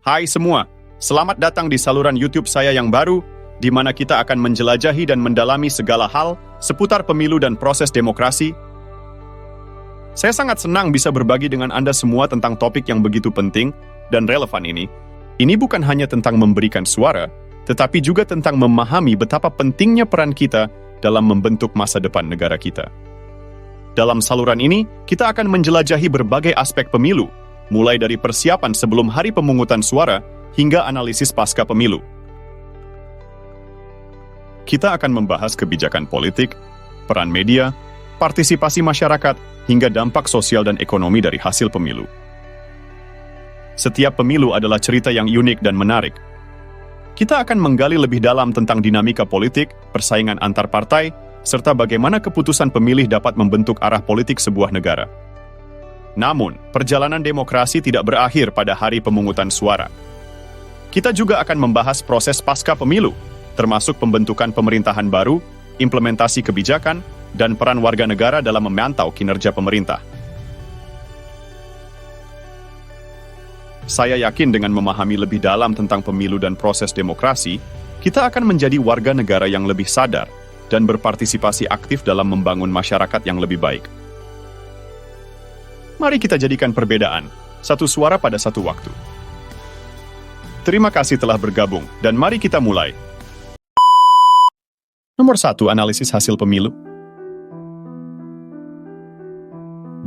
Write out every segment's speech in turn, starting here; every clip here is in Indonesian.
Hai semua, selamat datang di saluran YouTube saya yang baru, di mana kita akan menjelajahi dan mendalami segala hal seputar pemilu dan proses demokrasi. Saya sangat senang bisa berbagi dengan Anda semua tentang topik yang begitu penting dan relevan ini. Ini bukan hanya tentang memberikan suara, tetapi juga tentang memahami betapa pentingnya peran kita dalam membentuk masa depan negara kita. Dalam saluran ini, kita akan menjelajahi berbagai aspek pemilu, mulai dari persiapan sebelum hari pemungutan suara hingga analisis pasca pemilu. Kita akan membahas kebijakan politik, peran media, partisipasi masyarakat, hingga dampak sosial dan ekonomi dari hasil pemilu. Setiap pemilu adalah cerita yang unik dan menarik. Kita akan menggali lebih dalam tentang dinamika politik, persaingan antar partai, serta bagaimana keputusan pemilih dapat membentuk arah politik sebuah negara. Namun, perjalanan demokrasi tidak berakhir pada hari pemungutan suara. Kita juga akan membahas proses pasca pemilu, termasuk pembentukan pemerintahan baru, implementasi kebijakan, dan peran warga negara dalam memantau kinerja pemerintah. Saya yakin dengan memahami lebih dalam tentang pemilu dan proses demokrasi, kita akan menjadi warga negara yang lebih sadar dan berpartisipasi aktif dalam membangun masyarakat yang lebih baik. Mari kita jadikan perbedaan, satu suara pada satu waktu. Terima kasih telah bergabung, dan mari kita mulai. Nomor 1, analisis hasil pemilu.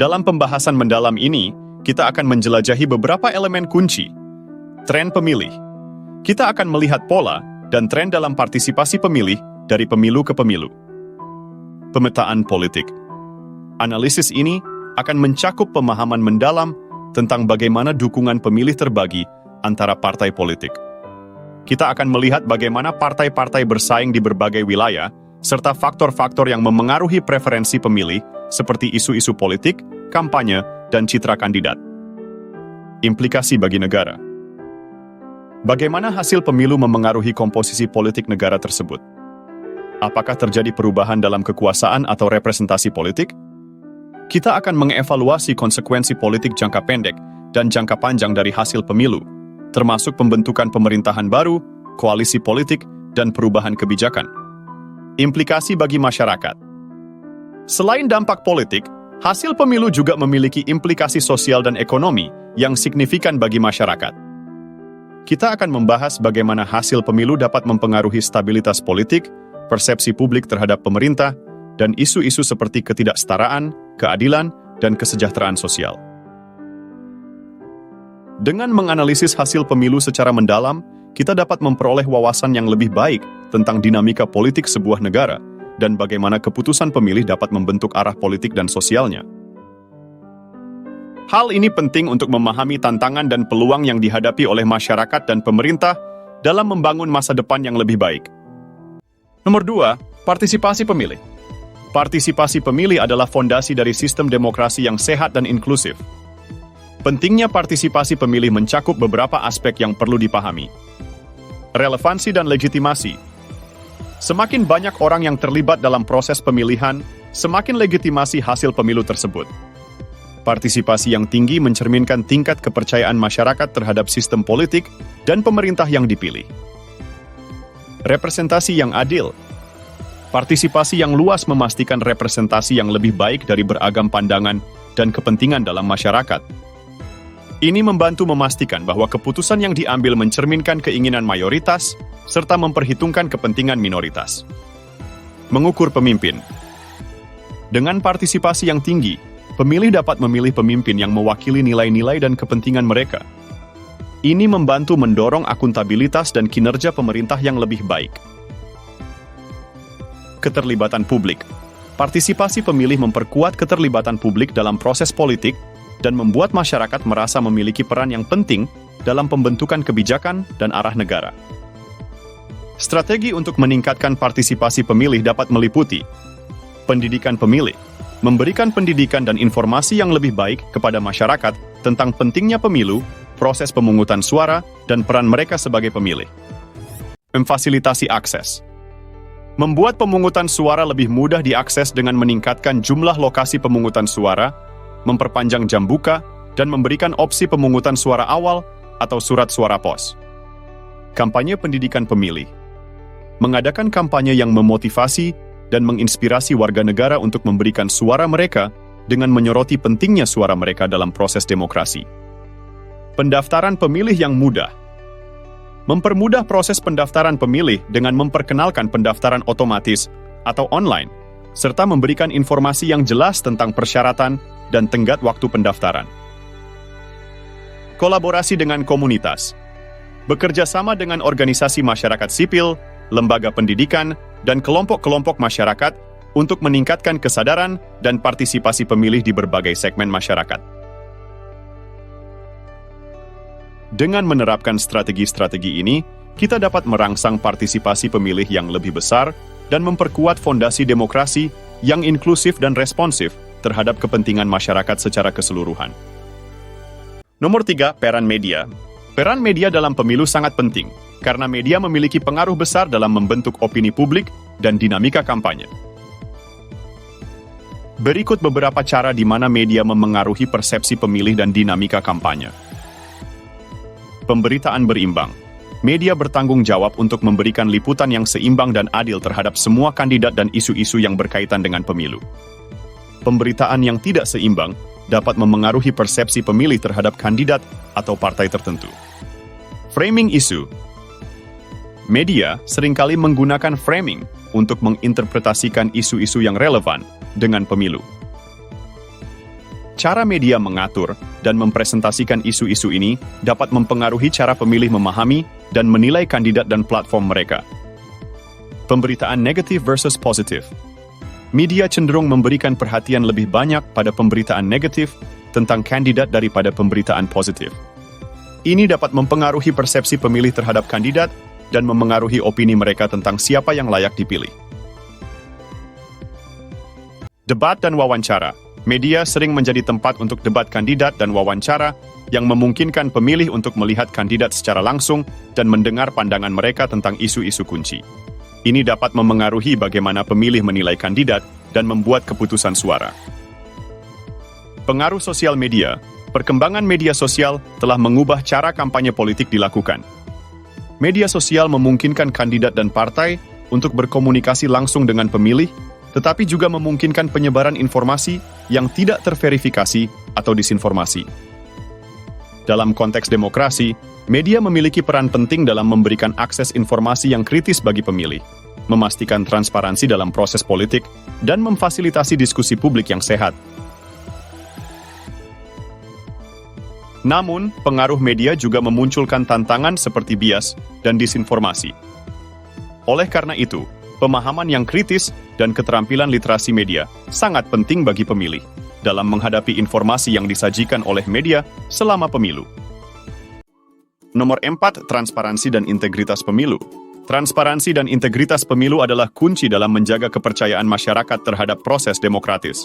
Dalam pembahasan mendalam ini, kita akan menjelajahi beberapa elemen kunci. Tren pemilih. Kita akan melihat pola dan tren dalam partisipasi pemilih dari pemilu ke pemilu. Pemetaan politik. Analisis ini akan mencakup pemahaman mendalam tentang bagaimana dukungan pemilih terbagi antara partai politik. Kita akan melihat bagaimana partai-partai bersaing di berbagai wilayah, serta faktor-faktor yang memengaruhi preferensi pemilih, seperti isu-isu politik, kampanye, dan citra kandidat. Implikasi bagi negara. Bagaimana hasil pemilu memengaruhi komposisi politik negara tersebut? Apakah terjadi perubahan dalam kekuasaan atau representasi politik? Kita akan mengevaluasi konsekuensi politik jangka pendek dan jangka panjang dari hasil pemilu, termasuk pembentukan pemerintahan baru, koalisi politik, dan perubahan kebijakan. Implikasi bagi masyarakat. Selain dampak politik, hasil pemilu juga memiliki implikasi sosial dan ekonomi yang signifikan bagi masyarakat. Kita akan membahas bagaimana hasil pemilu dapat mempengaruhi stabilitas politik, persepsi publik terhadap pemerintah, dan isu-isu seperti ketidaksetaraan, keadilan, dan kesejahteraan sosial. Dengan menganalisis hasil pemilu secara mendalam, kita dapat memperoleh wawasan yang lebih baik tentang dinamika politik sebuah negara dan bagaimana keputusan pemilih dapat membentuk arah politik dan sosialnya. Hal ini penting untuk memahami tantangan dan peluang yang dihadapi oleh masyarakat dan pemerintah dalam membangun masa depan yang lebih baik. Nomor 2, partisipasi pemilih. Partisipasi pemilih adalah fondasi dari sistem demokrasi yang sehat dan inklusif. Pentingnya partisipasi pemilih mencakup beberapa aspek yang perlu dipahami. Relevansi dan legitimasi. Semakin banyak orang yang terlibat dalam proses pemilihan, semakin legitimasi hasil pemilu tersebut. Partisipasi yang tinggi mencerminkan tingkat kepercayaan masyarakat terhadap sistem politik dan pemerintah yang dipilih. Representasi yang adil. Partisipasi yang luas memastikan representasi yang lebih baik dari beragam pandangan dan kepentingan dalam masyarakat. Ini membantu memastikan bahwa keputusan yang diambil mencerminkan keinginan mayoritas, serta memperhitungkan kepentingan minoritas. Mengukur pemimpin. Dengan partisipasi yang tinggi, pemilih dapat memilih pemimpin yang mewakili nilai-nilai dan kepentingan mereka. Ini membantu mendorong akuntabilitas dan kinerja pemerintah yang lebih baik. Keterlibatan publik. Partisipasi pemilih memperkuat keterlibatan publik dalam proses politik dan membuat masyarakat merasa memiliki peran yang penting dalam pembentukan kebijakan dan arah negara. Strategi untuk meningkatkan partisipasi pemilih dapat meliputi pendidikan pemilih, memberikan pendidikan dan informasi yang lebih baik kepada masyarakat tentang pentingnya pemilu, proses pemungutan suara, dan peran mereka sebagai pemilih. Memfasilitasi akses. Membuat pemungutan suara lebih mudah diakses dengan meningkatkan jumlah lokasi pemungutan suara, memperpanjang jam buka, dan memberikan opsi pemungutan suara awal atau surat suara pos. Kampanye pendidikan pemilih. Mengadakan kampanye yang memotivasi dan menginspirasi warga negara untuk memberikan suara mereka dengan menyoroti pentingnya suara mereka dalam proses demokrasi. Pendaftaran pemilih yang mudah. Mempermudah proses pendaftaran pemilih dengan memperkenalkan pendaftaran otomatis atau online, serta memberikan informasi yang jelas tentang persyaratan dan tenggat waktu pendaftaran. Kolaborasi dengan komunitas. Bekerja sama dengan organisasi masyarakat sipil, lembaga pendidikan, dan kelompok-kelompok masyarakat untuk meningkatkan kesadaran dan partisipasi pemilih di berbagai segmen masyarakat. Dengan menerapkan strategi-strategi ini, kita dapat merangsang partisipasi pemilih yang lebih besar dan memperkuat fondasi demokrasi yang inklusif dan responsif terhadap kepentingan masyarakat secara keseluruhan. Nomor 3, peran media. Peran media dalam pemilu sangat penting, karena media memiliki pengaruh besar dalam membentuk opini publik dan dinamika kampanye. Berikut beberapa cara di mana media memengaruhi persepsi pemilih dan dinamika kampanye. Pemberitaan berimbang. Media bertanggung jawab untuk memberikan liputan yang seimbang dan adil terhadap semua kandidat dan isu-isu yang berkaitan dengan pemilu. Pemberitaan yang tidak seimbang dapat memengaruhi persepsi pemilih terhadap kandidat atau partai tertentu. Framing isu. Media seringkali menggunakan framing untuk menginterpretasikan isu-isu yang relevan dengan pemilu. Cara media mengatur dan mempresentasikan isu-isu ini dapat mempengaruhi cara pemilih memahami dan menilai kandidat dan platform mereka. Pemberitaan negatif versus positif. Media cenderung memberikan perhatian lebih banyak pada pemberitaan negatif tentang kandidat daripada pemberitaan positif. Ini dapat mempengaruhi persepsi pemilih terhadap kandidat dan memengaruhi opini mereka tentang siapa yang layak dipilih. Debat dan wawancara. Media sering menjadi tempat untuk debat kandidat dan wawancara yang memungkinkan pemilih untuk melihat kandidat secara langsung dan mendengar pandangan mereka tentang isu-isu kunci. Ini dapat memengaruhi bagaimana pemilih menilai kandidat dan membuat keputusan suara. Pengaruh sosial media. Perkembangan media sosial telah mengubah cara kampanye politik dilakukan. Media sosial memungkinkan kandidat dan partai untuk berkomunikasi langsung dengan pemilih, tetapi juga memungkinkan penyebaran informasi yang tidak terverifikasi atau disinformasi. Dalam konteks demokrasi, media memiliki peran penting dalam memberikan akses informasi yang kritis bagi pemilih, memastikan transparansi dalam proses politik, dan memfasilitasi diskusi publik yang sehat. Namun, pengaruh media juga memunculkan tantangan seperti bias dan disinformasi. Oleh karena itu, pemahaman yang kritis dan keterampilan literasi media sangat penting bagi pemilih dalam menghadapi informasi yang disajikan oleh media selama pemilu. Nomor 4, transparansi dan integritas pemilu. Transparansi dan integritas pemilu adalah kunci dalam menjaga kepercayaan masyarakat terhadap proses demokratis.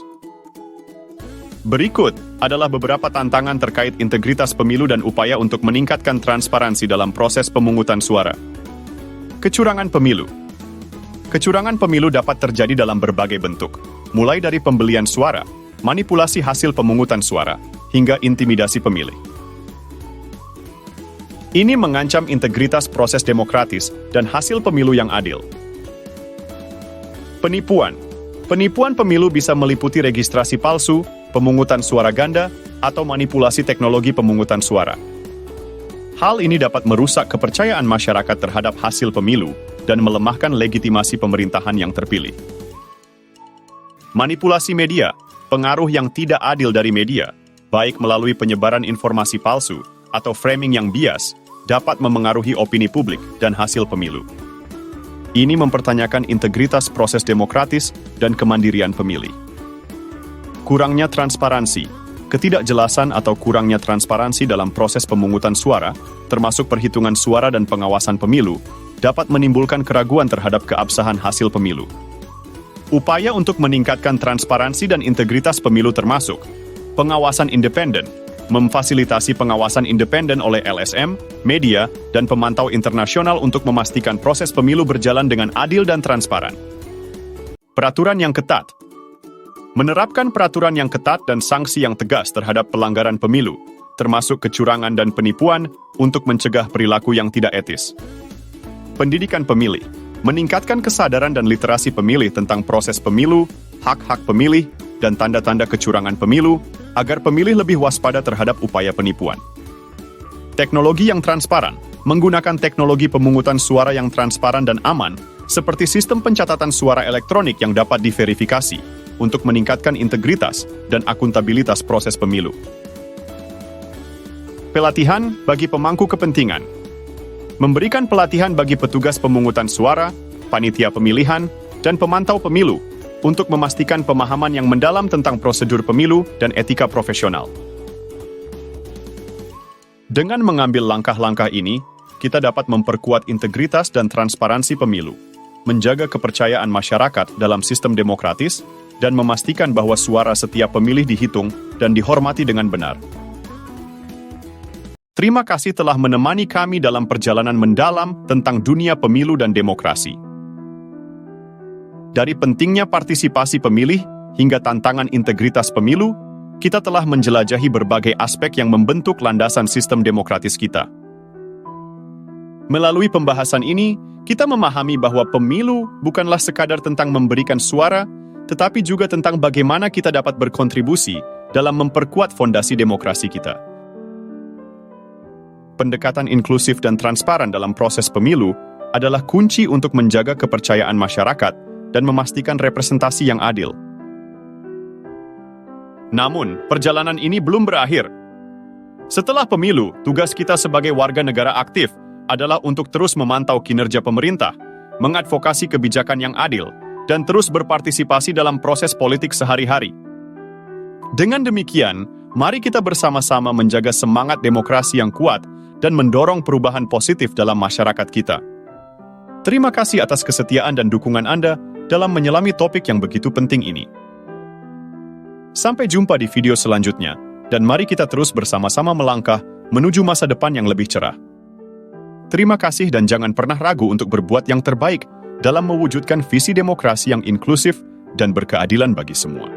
Berikut adalah beberapa tantangan terkait integritas pemilu dan upaya untuk meningkatkan transparansi dalam proses pemungutan suara. Kecurangan pemilu. Kecurangan pemilu dapat terjadi dalam berbagai bentuk, mulai dari pembelian suara, manipulasi hasil pemungutan suara, hingga intimidasi pemilih. Ini mengancam integritas proses demokratis dan hasil pemilu yang adil. Penipuan. Penipuan pemilu bisa meliputi registrasi palsu, pemungutan suara ganda, atau manipulasi teknologi pemungutan suara. Hal ini dapat merusak kepercayaan masyarakat terhadap hasil pemilu dan melemahkan legitimasi pemerintahan yang terpilih. Manipulasi media, pengaruh yang tidak adil dari media, baik melalui penyebaran informasi palsu atau framing yang bias, dapat memengaruhi opini publik dan hasil pemilu. Ini mempertanyakan integritas proses demokratis dan kemandirian pemilih. Kurangnya transparansi, ketidakjelasan atau kurangnya transparansi dalam proses pemungutan suara, termasuk perhitungan suara dan pengawasan pemilu, dapat menimbulkan keraguan terhadap keabsahan hasil pemilu. Upaya untuk meningkatkan transparansi dan integritas pemilu termasuk pengawasan independen, memfasilitasi pengawasan independen oleh LSM, media, dan pemantau internasional untuk memastikan proses pemilu berjalan dengan adil dan transparan. Peraturan yang ketat. Menerapkan peraturan yang ketat dan sanksi yang tegas terhadap pelanggaran pemilu termasuk kecurangan dan penipuan, untuk mencegah perilaku yang tidak etis. Pendidikan pemilih meningkatkan kesadaran dan literasi pemilih tentang proses pemilu, hak-hak pemilih, dan tanda-tanda kecurangan pemilu, agar pemilih lebih waspada terhadap upaya penipuan. Teknologi yang transparan menggunakan teknologi pemungutan suara yang transparan dan aman, seperti sistem pencatatan suara elektronik yang dapat diverifikasi, untuk meningkatkan integritas dan akuntabilitas proses pemilu. Pelatihan bagi pemangku kepentingan memberikan pelatihan bagi petugas pemungutan suara, panitia pemilihan, dan pemantau pemilu untuk memastikan pemahaman yang mendalam tentang prosedur pemilu dan etika profesional. Dengan mengambil langkah-langkah ini, kita dapat memperkuat integritas dan transparansi pemilu, menjaga kepercayaan masyarakat dalam sistem demokratis, dan memastikan bahwa suara setiap pemilih dihitung dan dihormati dengan benar. Terima kasih telah menemani kami dalam perjalanan mendalam tentang dunia pemilu dan demokrasi. Dari pentingnya partisipasi pemilih hingga tantangan integritas pemilu, kita telah menjelajahi berbagai aspek yang membentuk landasan sistem demokratis kita. Melalui pembahasan ini, kita memahami bahwa pemilu bukanlah sekadar tentang memberikan suara, tetapi juga tentang bagaimana kita dapat berkontribusi dalam memperkuat fondasi demokrasi kita. Pendekatan inklusif dan transparan dalam proses pemilu adalah kunci untuk menjaga kepercayaan masyarakat dan memastikan representasi yang adil. Namun, perjalanan ini belum berakhir. Setelah pemilu, tugas kita sebagai warga negara aktif adalah untuk terus memantau kinerja pemerintah, mengadvokasi kebijakan yang adil, dan terus berpartisipasi dalam proses politik sehari-hari. Dengan demikian, mari kita bersama-sama menjaga semangat demokrasi yang kuat dan mendorong perubahan positif dalam masyarakat kita. Terima kasih atas kesetiaan dan dukungan Anda dalam menyelami topik yang begitu penting ini. Sampai jumpa di video selanjutnya, dan mari kita terus bersama-sama melangkah menuju masa depan yang lebih cerah. Terima kasih dan jangan pernah ragu untuk berbuat yang terbaik dalam mewujudkan visi demokrasi yang inklusif dan berkeadilan bagi semua.